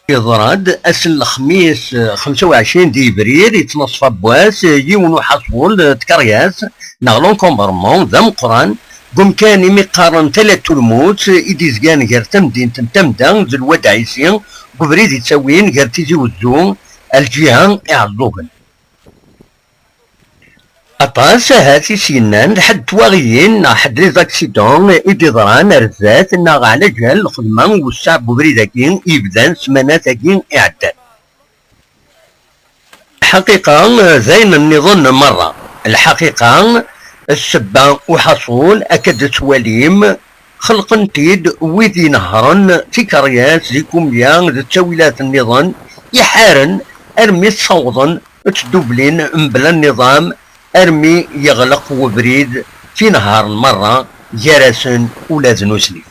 يضرد أسل الخميس 25 ديفرير يتنصف بواس يون وحصول تكرياس نغلون كومبرمون ذا مقران قم كان يمقارن 3 الموت يديزكان غير تمدين تمدا ذو الواد عيسي قبريد يتسوين غير تيزي-ouzou الجهة اعضوغن أطاس هاتي سينان لحد تواغيين حد لي زاكسيدون إديضران رزات ناغ على جال الخدمة والشعب ببريداكين يبدان سماناتاكين إعداد. الحقيقة زين النظن مرة الحقيقة السبة وحصول أكد تواليم خلق نتيد ويدي نهرن تكريات زيكم يان ذي تاويلات النظام يحارن أرمي صوضا تدوبلين بلا النظام أرمي يغلق وبريد في نهار المرة جرسن ولا زنوسلي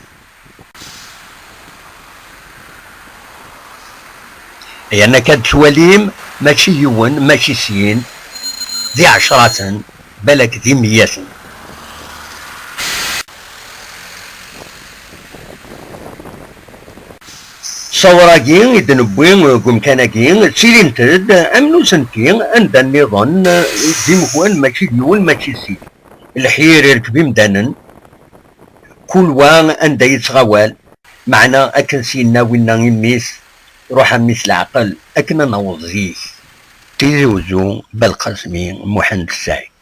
يعني كاد تواليم ماشي يون ماشي سين ذي عشرات بلك ذي ميات صوراكين يدنبوين قم كاناكين تسيرين تد أمنو سنتين عند النظام ذي مكوان ماشي يون ماشي سين الحير يركبي مدانا كل وان عند يتغوال معنا أكن سينا وينا يميس روح ميس العقل أكن نوض زيك تيزي-ouzou بالقاسمي محمد السعيد.